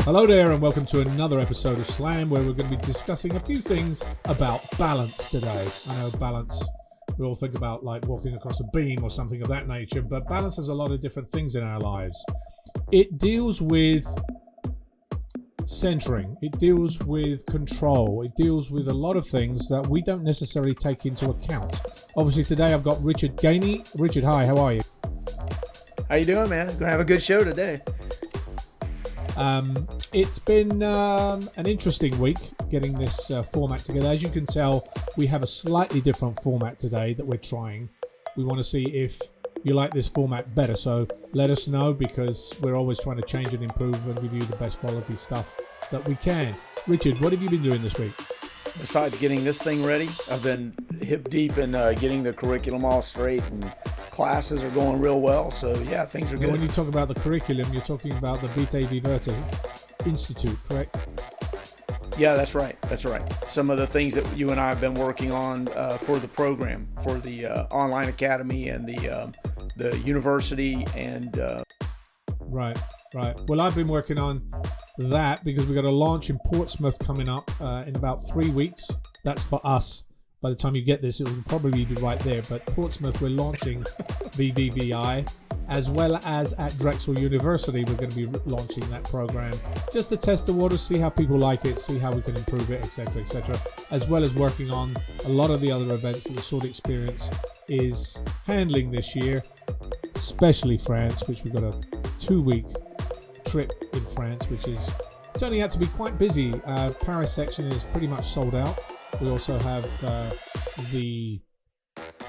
Hello there and welcome to another episode of Slam, where we're going to be discussing a few things about balance today. I know balance, we all think about like walking across a beam or something of that nature, but balance has a lot of different things in our lives. It deals with centering, it deals with control, it deals with a lot of things that we don't necessarily take into account. Obviously today I've got Richard Gainey. Richard, hi, how are you? How you doing, man? Gonna have a good show today. It's been an interesting week getting this format together. As you can tell, we have a slightly different format today that we're trying. We want to see if you like this format better, so let us know, because we're always trying to change and improve and give you the best quality stuff that we can. Richard, what have you been doing this week? Besides getting this thing ready, I've been hip deep in getting the curriculum all straight, and classes are going real well, so yeah, things are good. When you talk about the curriculum, you're talking about the Vitae Viverta Institute, correct? Yeah, that's right. Some of the things that you and I have been working on for the program, for the online academy and the university, and Right. Well, I've been working on that because we've got a launch in Portsmouth coming up in about 3 weeks. That's for us. By the time you get this, it will probably be right there. But Portsmouth, we're launching VVVI, as well as at Drexel University, we're going to be launching that program just to test the waters, see how people like it, see how we can improve it, etc., as well as working on a lot of the other events that the Sword Experience is handling this year, especially France, which we've got a 2-week trip in France, which is turning out to be quite busy. Paris section is pretty much sold out. We also have the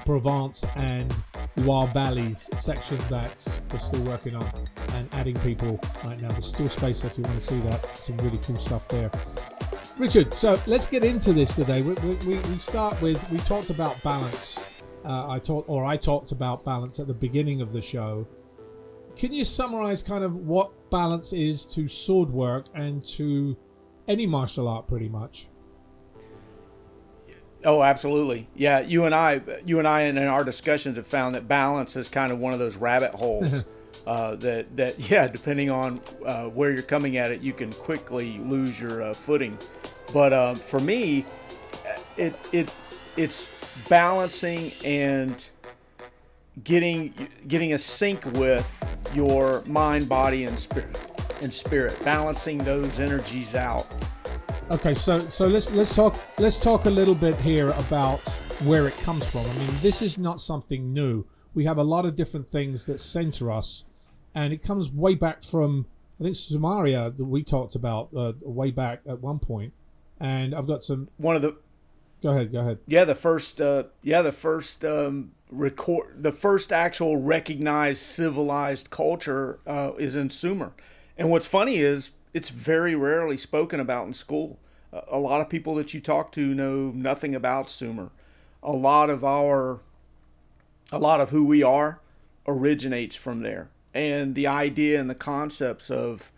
Provence and Loire Valleys section that we're still working on and adding people right now. There's still space if you want to see that. Some really cool stuff there. Richard, so let's get into this today. We start with, we talked about balance. I talked about balance at the beginning of the show. Can you summarize kind of what balance is to sword work and to any martial art pretty much? Oh, absolutely. Yeah, you and I in our discussions have found that balance is kind of one of those rabbit holes that depending on where you're coming at it, you can quickly lose your footing. But for me, it's balancing and getting a sync with your mind, body, and spirit, balancing those energies out. Okay, so let's talk a little bit here about where it comes from. I mean, this is not something new. We have a lot of different things that center us, and it comes way back from, I think, Sumeria that we talked about way back at one point. And I've got some. Go ahead. Yeah, the first actual recognized civilized culture is in Sumer, and what's funny is, it's very rarely spoken about in school. A lot of people that you talk to know nothing about Sumer. A lot of who we are originates from there. And the idea and the concepts of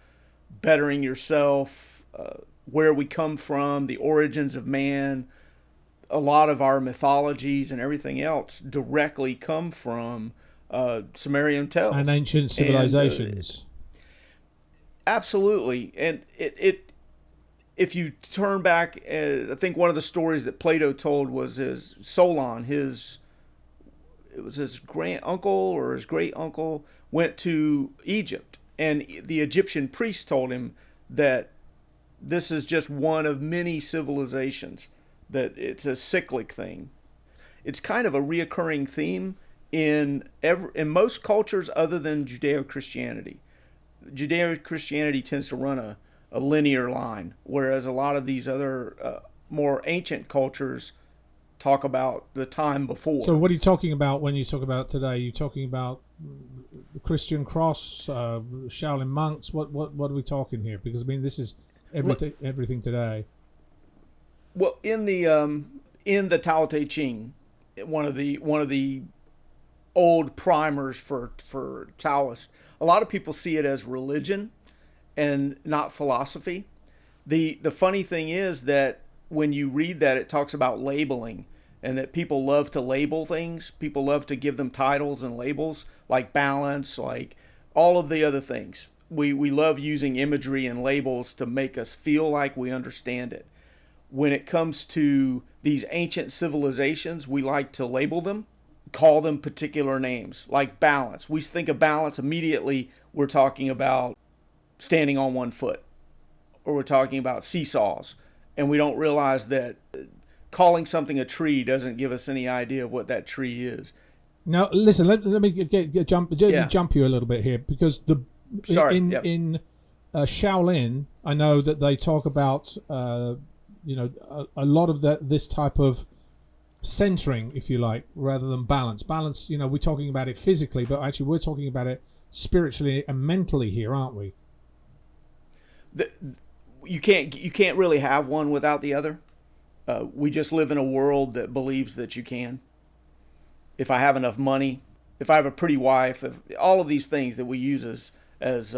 bettering yourself, where we come from, the origins of man, a lot of our mythologies and everything else directly come from Sumerian tales. And ancient civilizations. Absolutely, and it if you turn back, I think one of the stories that Plato told was his Solon, his grand uncle or his great uncle went to Egypt, and the Egyptian priest told him that this is just one of many civilizations, that it's a cyclic thing. It's kind of a reoccurring theme in most cultures other than Judeo-Christianity. Judeo-Christianity tends to run a linear line, whereas a lot of these other more ancient cultures talk about the time before. So what are you talking about when you talk about today? Are you talking about the Christian cross, Shaolin monks? What are we talking here? Because I mean, this is everything today. Well, in the Tao Te Ching, one of the old primers for Taoists, a lot of people see it as religion and not philosophy. The funny thing is that when you read that, it talks about labeling, and that people love to label things. People love to give them titles and labels, like balance, like all of the other things. we love using imagery and labels to make us feel like we understand it. When it comes to these ancient civilizations, we like to label them, call them particular names, like balance. We think of balance, immediately we're talking about standing on one foot, or we're talking about seesaws, and we don't realize that calling something a tree doesn't give us any idea of what that tree is. Now, listen. Let me jump you a little bit here, because in Shaolin, I know that they talk about a lot of this type of centering, if you like, rather than balance. Balance, we're talking about it physically, but actually we're talking about it spiritually and mentally here, aren't we? You can't really have one without the other. We just live in a world that believes that you can. If I have enough money, if I have a pretty wife, all of these things that we use as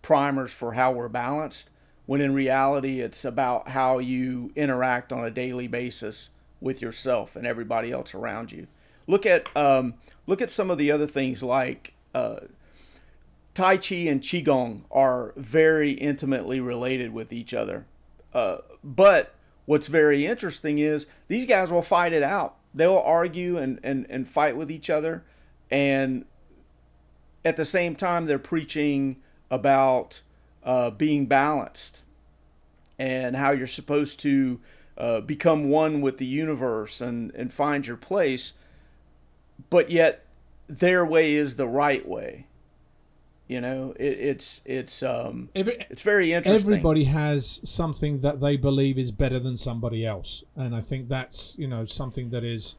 primers for how we're balanced, when in reality it's about how you interact on a daily basis with yourself and everybody else around you. Look at some of the other things, like Tai Chi and Qigong are very intimately related with each other. But what's very interesting is these guys will fight it out. They'll argue and fight with each other, and at the same time they're preaching about being balanced and how you're supposed to become one with the universe and find your place, but yet their way is the right way. It's very interesting. Everybody has something that they believe is better than somebody else, and I think that's something that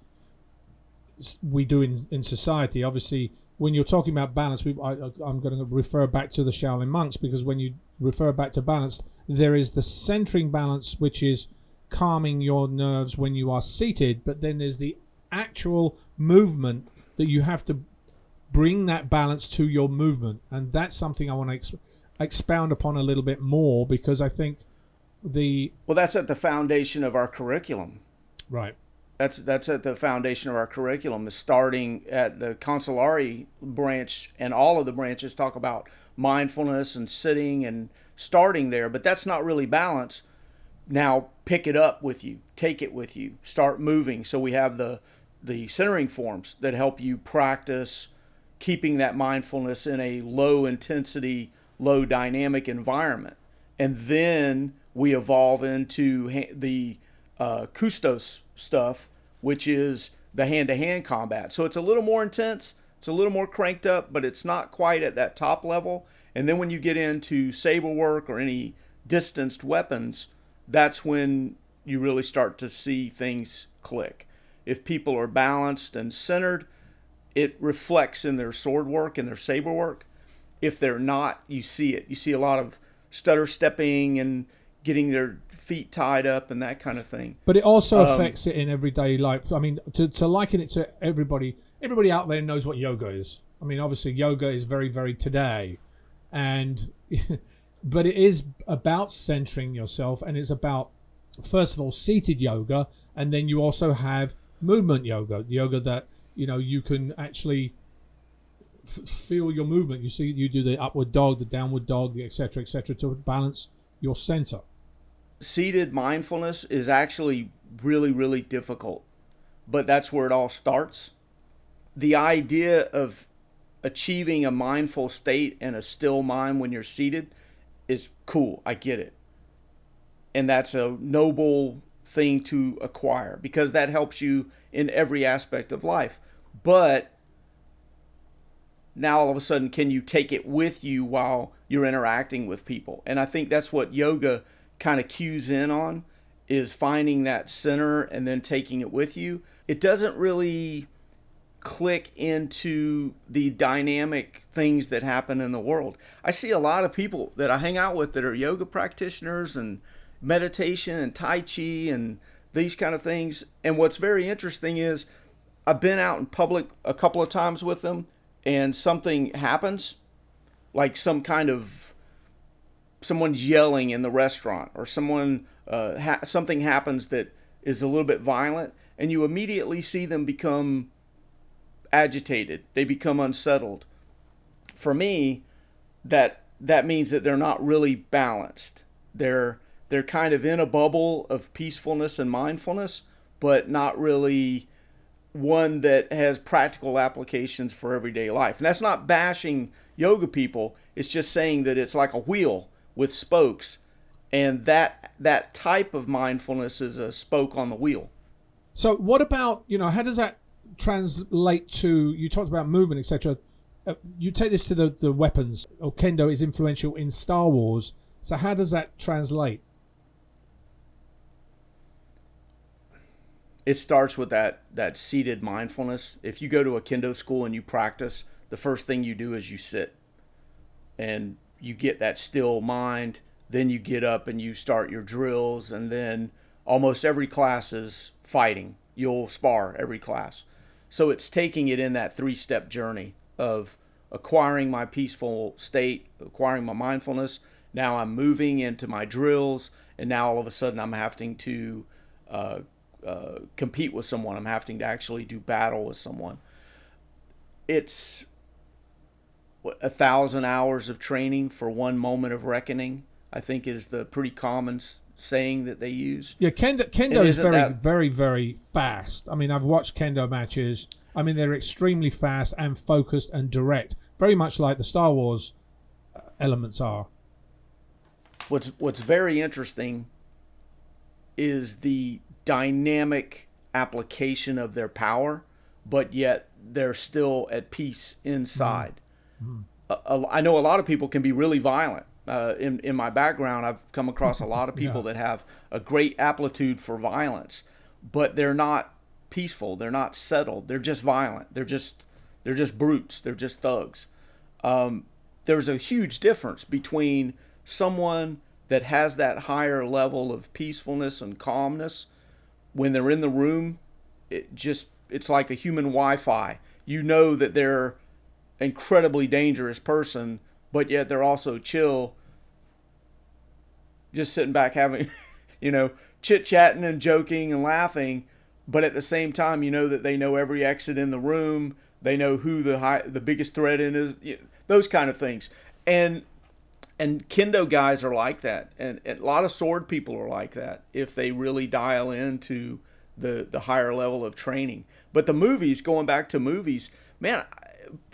we do in society. Obviously, when you're talking about balance, I'm going to refer back to the Shaolin monks, because when you refer back to balance, there is the centering balance, which is calming your nerves when you are seated, but then there's the actual movement that you have to bring that balance to your movement, and that's something I want to expound upon a little bit more, because I think that's at the foundation of our curriculum. Right. That's at the foundation of our curriculum, is starting at the Consolari branch, and all of the branches talk about mindfulness and sitting and starting there, but that's not really balance. Now pick it up with you, take it with you, start moving. So we have the centering forms that help you practice keeping that mindfulness in a low intensity, low dynamic environment. And then we evolve into the Kustos stuff, which is the hand-to-hand combat. So it's a little more intense, it's a little more cranked up, but it's not quite at that top level. And then when you get into saber work or any distanced weapons, that's when you really start to see things click. If people are balanced and centered, it reflects in their sword work and their saber work. If they're not, you see it. You see a lot of stutter stepping and getting their feet tied up and that kind of thing. But it also affects it in everyday life. I mean, to liken it to everybody out there knows what yoga is. I mean, obviously yoga is very, very today, and but it is about centering yourself, and it's about, first of all, seated yoga, and then you also have movement yoga that you can actually feel your movement. You see, you do the upward dog, the downward dog, etc., to balance your center. Seated mindfulness is actually really, really difficult, but that's where it all starts. The idea of achieving a mindful state and a still mind when you're seated is cool. I get it. And that's a noble thing to acquire, because that helps you in every aspect of life. But now all of a sudden, can you take it with you while you're interacting with people? And I think that's what yoga kind of cues in on, is finding that center and then taking it with you. It doesn't really click into the dynamic things that happen in the world. I see a lot of people that I hang out with that are yoga practitioners and meditation and Tai Chi and these kind of things. And what's very interesting is I've been out in public a couple of times with them, and something happens, like someone's yelling in the restaurant, or something happens that is a little bit violent, and you immediately see them become agitated. They become unsettled. For me, that that means that they're not really balanced. They're kind of in a bubble of peacefulness and mindfulness, but not really one that has practical applications for everyday life. And that's not bashing yoga people. It's just saying that it's like a wheel with spokes, and that type of mindfulness is a spoke on the wheel. So what about, how does that translate to, you talked about movement, etc. You take this to the weapons, or Kendo is influential in Star Wars. So how does that translate? It starts with that seated mindfulness. If you go to a Kendo school and you practice, the first thing you do is you sit. And you get that still mind. Then you get up and you start your drills. And then almost every class is fighting. You'll spar every class. So it's taking it in that 3-step journey of acquiring my peaceful state, acquiring my mindfulness. Now I'm moving into my drills. And now all of a sudden I'm having to compete with someone. I'm having to actually do battle with someone. It's 1,000 hours of training for one moment of reckoning, I think, is the pretty common saying that they use. Yeah, Kendo is very, very fast. I mean, I've watched Kendo matches. I mean, they're extremely fast and focused and direct, very much like the Star Wars elements are. What's very interesting is the dynamic application of their power, but yet they're still at peace inside. Mm-hmm. I know a lot of people can be really violent. In my background, I've come across a lot of people that have a great aptitude for violence, but they're not peaceful. They're not settled. They're just violent. They're just brutes. They're just thugs. There's a huge difference between someone that has that higher level of peacefulness and calmness. When they're in the room, it's like a human Wi-Fi. You know that they're an incredibly dangerous person, but yet they're also chill, just sitting back having, chit-chatting and joking and laughing. But at the same time, you know that they know every exit in the room. They know who the biggest threat in is, those kind of things. And Kendo guys are like that. And a lot of sword people are like that if they really dial into the higher level of training. But the movies, going back to movies, man,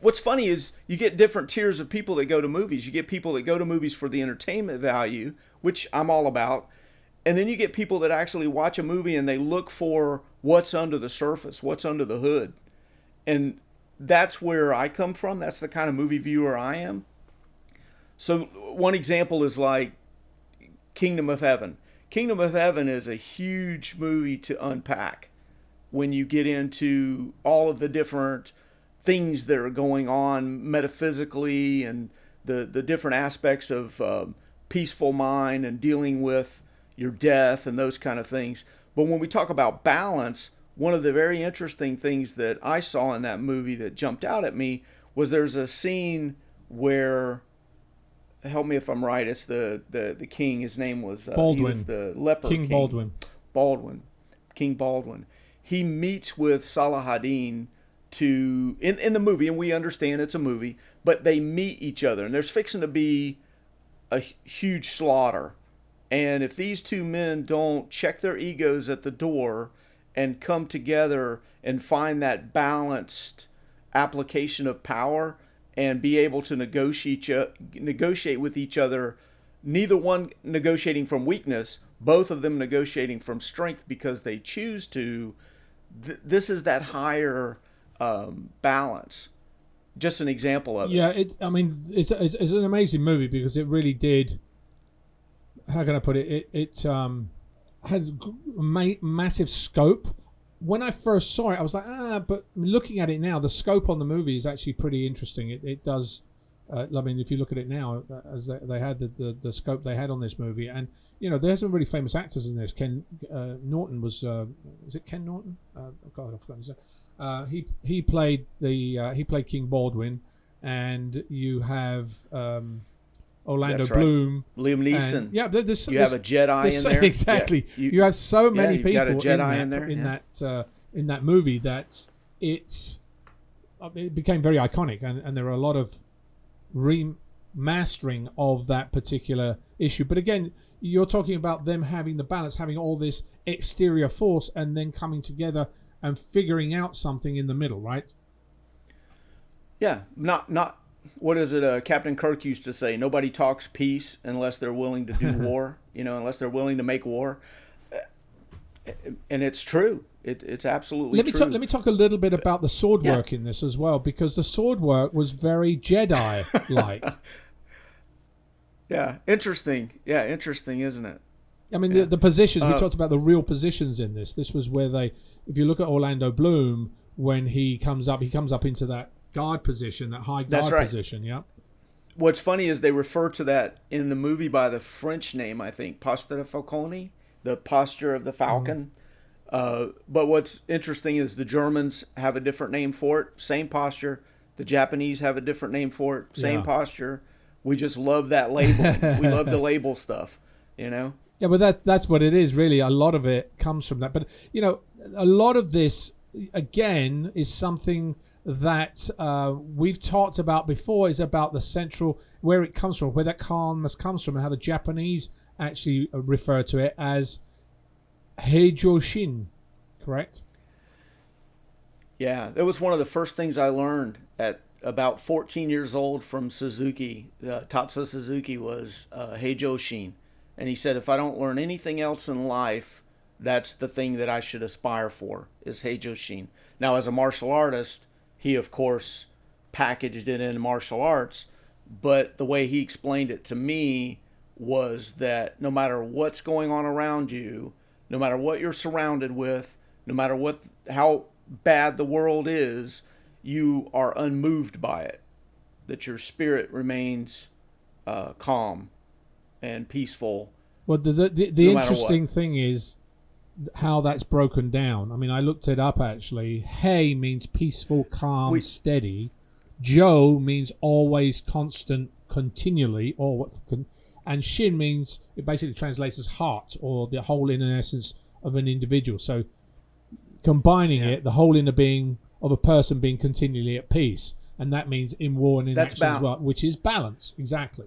what's funny is you get different tiers of people that go to movies. You get people that go to movies for the entertainment value, which I'm all about. And then you get people that actually watch a movie and they look for what's under the surface, what's under the hood. And that's where I come from. That's the kind of movie viewer I am. So one example is like Kingdom of Heaven. Kingdom of Heaven is a huge movie to unpack when you get into all of the different things that are going on metaphysically and the different aspects of peaceful mind and dealing with your death and those kind of things. But when we talk about balance, one of the very interesting things that I saw in that movie that jumped out at me was there's a scene where, help me if I'm right, it's the king, his name was Baldwin. He was the leper King Baldwin. King Baldwin. He meets with Salahadin in the movie, and we understand it's a movie, but they meet each other, and there's fixing to be a huge slaughter. And if these two men don't check their egos at the door and come together and find that balanced application of power and be able to negotiate with each other, neither one negotiating from weakness, both of them negotiating from strength because they choose to, this is that higher balance. Just an example of it. Yeah, it's an amazing movie because it really did. How can I put it? It had massive scope. When I first saw it, I was like, but looking at it now, the scope on the movie is actually pretty interesting. It does. I mean, if you look at it now, as they had the scope they had on this movie, and there's some really famous actors in this. Ken Norton was it Ken Norton? God, I've forgotten his name. He played King Baldwin, and you have Orlando Bloom, Liam Neeson. Yeah, you have a Jedi in there. Exactly. Yeah, you have so many people got a Jedi in that movie that it became very iconic, and there are a lot of mastering of that particular issue. But again, you're talking about them having the balance, having all this exterior force, and then coming together and figuring out something in the middle, right? Yeah, not. What is it? Captain Kirk used to say, "Nobody talks peace unless they're willing to do war. Unless they're willing to make war." And it's true. It's absolutely true. Let me talk a little bit about the sword work in this as well, because the sword work was very Jedi-like. Yeah, interesting. Yeah, interesting, isn't it? I mean, the positions, we talked about the real positions in this. This was where if you look at Orlando Bloom, when he comes up into that guard position, that high guard position, yeah. What's funny is they refer to that in the movie by the French name, I think, posture falcone, the posture of the falcon. But what's interesting is the Germans have a different name for it, same posture. The Japanese have a different name for it, same posture. We just love that label. We love to label stuff, Yeah, but that's what it is, really. A lot of it comes from that. But, a lot of this, again, is something that we've talked about before, is about the central, where it comes from, where that calmness comes from, and how the Japanese actually refer to it as Heijoshin, correct? Yeah, that was one of the first things I learned at about 14 years old from Suzuki. Tatsu Suzuki was Heijoshin. And he said, if I don't learn anything else in life, that's the thing that I should aspire for, is Heijoshin. Now, as a martial artist, he, of course, packaged it in martial arts. But the way he explained it to me was that no matter what's going on around you, no matter what you're surrounded with, no matter how bad the world is, you are unmoved by it. That your spirit remains calm and peaceful. Well, the interesting thing is how that's broken down. I mean, I looked it up actually. Hei means peaceful, calm, steady. Jo means always, constant, continually, and Shin means, it basically translates as heart, or the whole inner essence of an individual. So combining it, the whole inner being of a person being continually at peace, and that means in war and in action as well, which is balance. Exactly.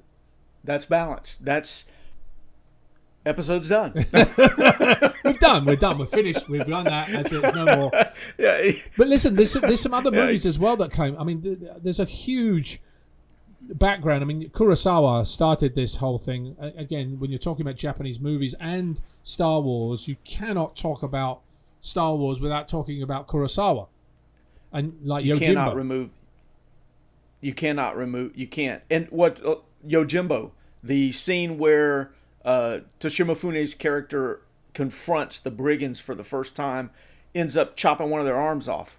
That's balance. That's episode's done. We're done. We're finished. We've done that. That's it. There's no more. Yeah. But listen, there's some other movies as well that came. I mean, there's a huge background. I mean, Kurosawa started this whole thing. Again, when you're talking about Japanese movies and Star Wars, you cannot talk about Star Wars without talking about Kurosawa. And like you Yojimbo. You can't. And what Yojimbo, the scene where Toshimafune's character confronts the brigands for the first time, ends up chopping one of their arms off.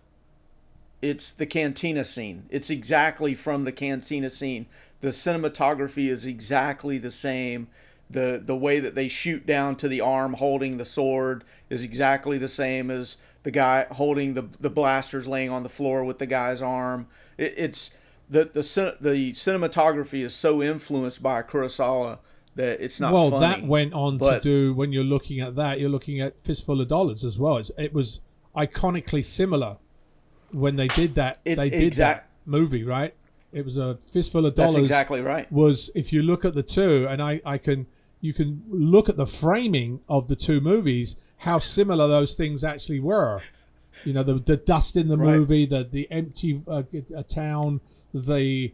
It's the cantina scene. It's exactly from the cantina scene. The cinematography is exactly the same. The way that they shoot down to the arm holding the sword is exactly the same as the guy holding the blasters laying on the floor with the guy's arm. It's the cinematography is so influenced by Kurosawa that it's not funny. Well, that went on to do, when you're looking at that, you're looking at Fistful of Dollars as well. It was iconically similar when they did that. That movie, right? It was a Fistful of Dollars. That's exactly right. Was, if you look at the two, and you can look at the framing of the two movies, how similar those things actually were. The dust in the movie, the empty town, the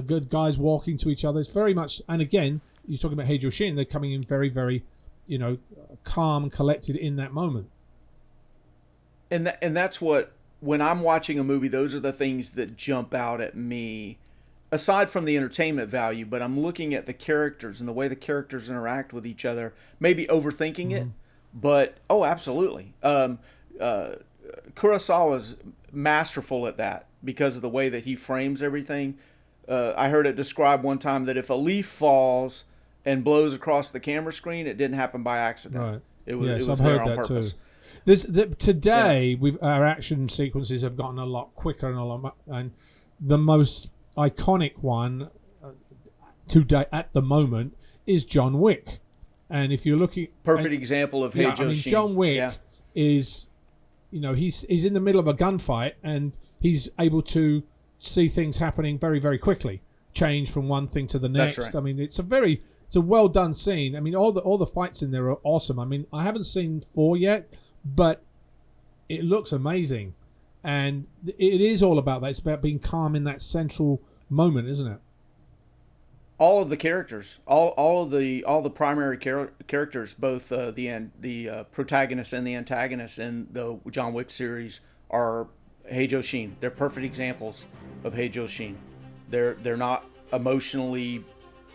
good guys walking to each other. It's very much, and again, you're talking about Heijoshin, they're coming in very, very, calm and collected in that moment. And that's what, when I'm watching a movie, those are the things that jump out at me, aside from the entertainment value. But I'm looking at the characters and the way the characters interact with each other, maybe overthinking it, but absolutely. Kurosawa's masterful at that because of the way that he frames everything. I heard it described one time that if a leaf falls and blows across the camera screen, it didn't happen by accident. Right. It was I've there heard on that purpose. Too. Today, our action sequences have gotten a lot quicker and the most iconic one today at the moment is John Wick. And if you're looking, perfect example of John Wick is, he's in the middle of a gunfight and he's able to see things happening very, very quickly. change from one thing to the That's next. right. I mean, it's a well done scene. I mean, all the fights in there are awesome. I mean, I haven't seen 4 yet, but it looks amazing, and it is all about that. It's about being calm in that central moment, isn't it? All of the characters, all the primary characters, both the protagonist and the antagonist in the John Wick series are Heijo Shin. They're perfect examples of Heijo Shin. They're not emotionally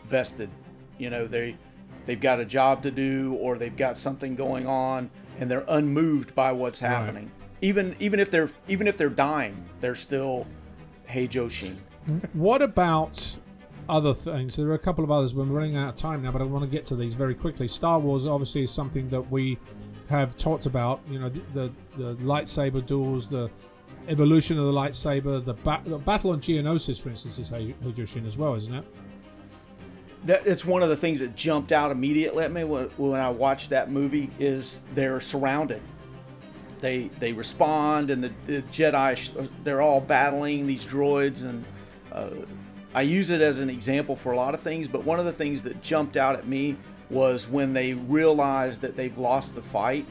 vested. You know, they've got a job to do, or they've got something going on, and they're unmoved by what's happening. Right. Even if they're dying, they're still Heijo Shin. What about other things? There are a couple of others. We're running out of time now, but I want to get to these very quickly. Star Wars obviously is something that we have talked about. You know, the lightsaber duels, the evolution of the lightsaber, the battle on Geonosis, for instance, is Heijo Shin as well, isn't it? It's one of the things that jumped out immediately at me when I watched that movie. Is they're surrounded. They respond, and the Jedi, they're all battling these droids, and I use it as an example for a lot of things, but one of the things that jumped out at me was when they realized that they've lost the fight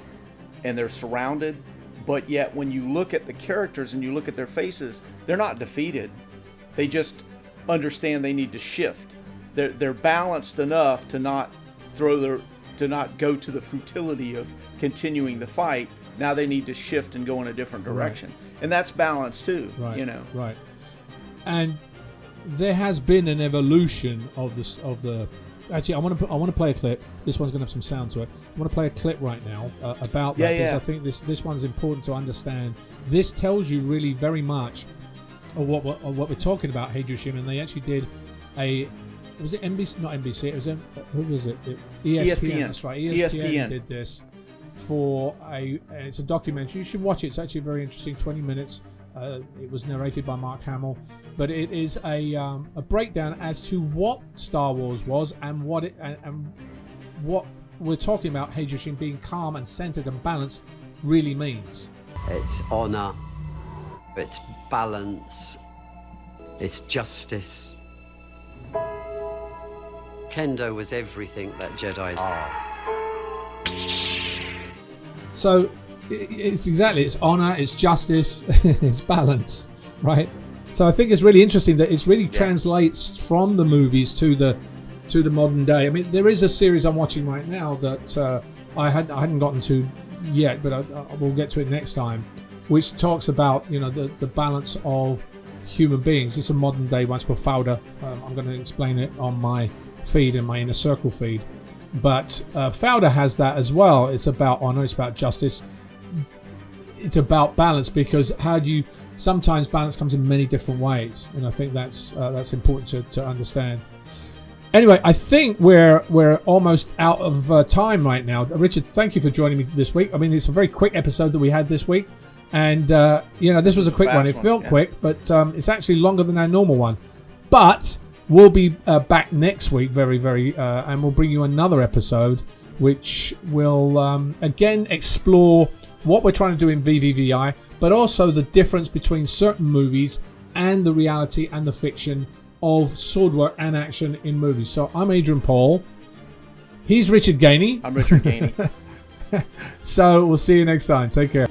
and they're surrounded, but yet when you look at the characters and you look at their faces, they're not defeated. They just understand they need to shift. They're balanced enough to not go to the futility of continuing the fight. Now they need to shift and go in a different direction. Right. And that's balance too, right, you know. Right. And there has been an evolution of this. Actually, I want to play a clip. This one's going to have some sound to it. I want to play a clip right now about that, because I think this one's important to understand. This tells you really very much of what we're talking about, Heijo Shin. And they actually did was it NBC? Not NBC. It was who was it? ESPN. That's right. ESPN did this for it's a documentary. You should watch it. It's actually very interesting. 20 minutes. It was narrated by Mark Hamill, but it is a breakdown as to what Star Wars was and what we're talking about. Heijo Shin being calm and centered and balanced really means. It's honor, it's balance, it's justice. Kendo was everything that Jedi are. So it's honor, it's justice, it's balance, right? So I think it's really interesting that it really translates from the movies to the modern day. I mean, there is a series I'm watching right now that I hadn't gotten to yet, but I will get to it next time, which talks about, you know, the balance of human beings. It's a modern day one. It's called Fauda. I'm going to explain it on my feed, in my Inner Circle feed. But Fauda has that as well. It's about honor, it's about justice, it's about balance, because sometimes balance comes in many different ways, and I think that's important to understand. Anyway, I think we're almost out of time right now. Richard, thank you for joining me this week. I mean, it's a very quick episode that we had this week, and this was a quick one. It felt quick, but it's actually longer than our normal one. But we'll be back next week, very, very, and we'll bring you another episode, which will again explore what we're trying to do in VVVI, but also the difference between certain movies and the reality and the fiction of swordwork and action in movies. So I'm Adrian Paul. He's Richard Gainey. I'm Richard Gainey. So we'll see you next time. Take care.